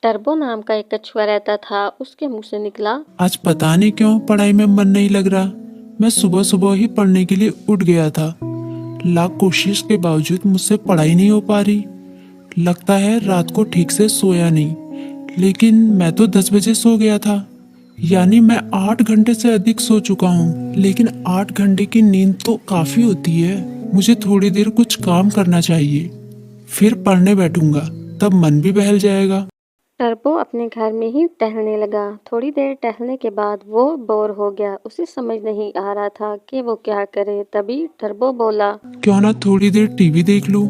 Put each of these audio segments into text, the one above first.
Turbo नाम का एक कछुआ रहता था। उसके मुंह से निकला, आज पता नहीं क्यों पढ़ाई में मन नहीं लग रहा। मैं सुबह सुबह ही पढ़ने के लिए उठ गया था। लाख कोशिश के बावजूद मुझसे पढ़ाई नहीं हो पा रही। लगता है रात को ठीक से सोया नहीं। लेकिन मैं तो 10 बजे सो गया था, यानी मैं 8 घंटे से अधिक सो चुका हूँ। लेकिन 8 घंटे की नींद तो काफी होती है। मुझे थोड़ी देर कुछ काम करना चाहिए, फिर पढ़ने बैठूंगा, तब मन भी बहल जाएगा। टर्बो अपने घर में ही टहलने लगा। थोड़ी देर टहलने के बाद वो बोर हो गया। उसे समझ नहीं आ रहा था कि वो क्या करे। तभी टर्बो बोला, क्यों ना थोड़ी देर टीवी देख लूं।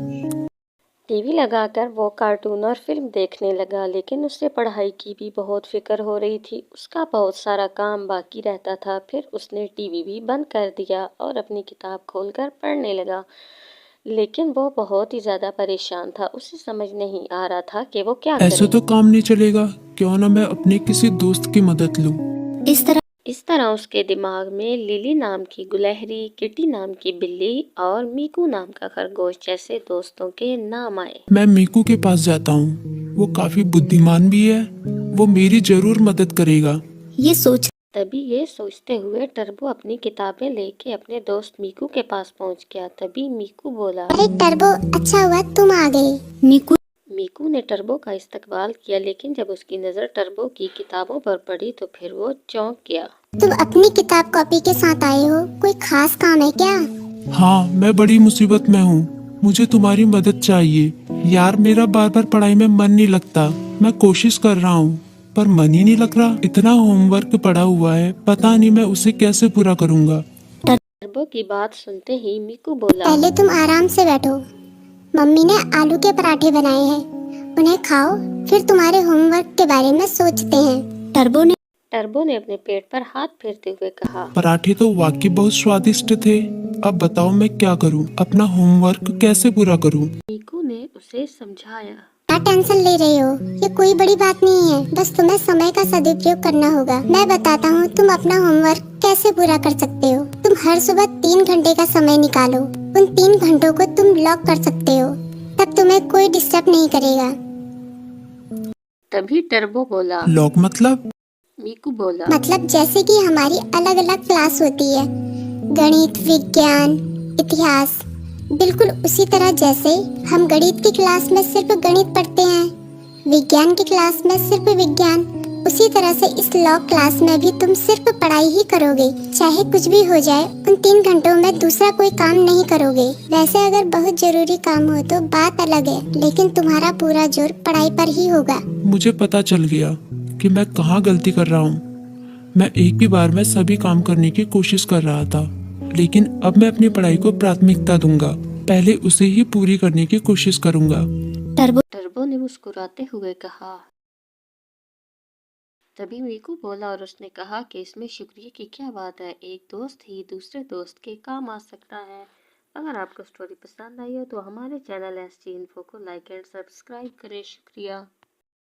टीवी लगाकर वो कार्टून और फिल्म देखने लगा। लेकिन उसे पढ़ाई की भी बहुत फिक्र हो रही थी। उसका बहुत सारा काम बाकी रहता था। फिर उसने टीवी भी बंद कर दिया और अपनी किताब खोलकर पढ़ने लगा। लेकिन वो बहुत ही ज्यादा परेशान था। उसे समझ नहीं आ रहा था कि वो क्या ऐसे करे। तो काम नहीं चलेगा। क्यों ना मैं अपने किसी दोस्त की मदद लूं। इस तरह उसके दिमाग में लिली नाम की गुलहरी, किटी नाम की बिल्ली और मीकू नाम का खरगोश जैसे दोस्तों के नाम आए। मैं मीकू के पास जाता हूँ, वो काफी बुद्धिमान भी है। वो मेरी जरूर मदद करेगा। तभी ये सोचते हुए टर्बो अपनी किताबें लेके अपने दोस्त मीकू के पास पहुंच गया। तभी मीकू बोला, अरे टर्बो, अच्छा हुआ तुम आ गए। मीकू ने टर्बो का इस्तकबाल किया। लेकिन जब उसकी नजर टर्बो की किताबों पर पड़ी तो फिर वो चौंक गया। तुम अपनी किताब कॉपी के साथ आए हो, कोई खास काम है क्या? हाँ, मैं बड़ी मुसीबत में हूँ। मुझे तुम्हारी मदद चाहिए। यार, मेरा बार बार पढ़ाई में मन नहीं लगता। मैं कोशिश कर रहा हूँ, पर मन ही नहीं लग रहा। इतना होमवर्क पड़ा हुआ है, पता नहीं मैं उसे कैसे पूरा करूँगा। टर्बो की बात सुनते ही मीकू बोला, पहले तुम आराम से बैठो। मम्मी ने आलू के पराठे बनाए हैं, उन्हें खाओ, फिर तुम्हारे होमवर्क के बारे में सोचते हैं। टर्बो ने अपने पेट पर हाथ फेरते हुए कहा, पराठे तो वाकई बहुत स्वादिष्ट थे। अब बताओ मैं क्या करूँ, अपना होमवर्क कैसे पूरा करूँ। मीकू ने उसे समझाया, क्या टेंशन ले रहे हो? ये कोई बड़ी बात नहीं है, बस तुम्हें समय का सदुपयोग करना होगा। मैं बताता हूँ तुम अपना होमवर्क कैसे पूरा कर सकते हो। तुम हर सुबह 3 घंटे का समय निकालो। उन 3 घंटों को तुम ब्लॉक कर सकते हो, तब तुम्हें कोई डिस्टर्ब नहीं करेगा। तभी टर्बो बोला, लॉक मतलब? मीकू बोला, मतलब जैसे कि हमारी अलग अलग क्लास होती है, गणित, विज्ञान, इतिहास, बिल्कुल उसी तरह जैसे हम गणित की क्लास में सिर्फ गणित पढ़ते हैं, विज्ञान की क्लास में सिर्फ विज्ञान, उसी तरह से इस लॉ क्लास में भी तुम सिर्फ पढ़ाई ही करोगे। चाहे कुछ भी हो जाए, उन 3 घंटों में दूसरा कोई काम नहीं करोगे। वैसे अगर बहुत जरूरी काम हो तो बात अलग है, लेकिन तुम्हारा पूरा जोर पढ़ाई पर ही होगा। मुझे पता चल गया कि मैं कहाँ गलती कर रहा हूँ। मैं एक ही बार में सभी काम करने की कोशिश कर रहा था, लेकिन अब मैं अपनी पढ़ाई को प्राथमिकता दूंगा। पहले उसे ही पूरी करने की कोशिश करूंगा। टर्बो ने मुस्कुराते हुए कहा। तभी मीकू बोला और उसने कहा कि इसमें शुक्रिया की क्या बात है, एक दोस्त ही दूसरे दोस्त के काम आ सकता है। अगर आपको स्टोरी पसंद आई हो तो हमारे चैनल SG इन्फो को लाइक एंड सब्सक्राइब करें। शुक्रिया।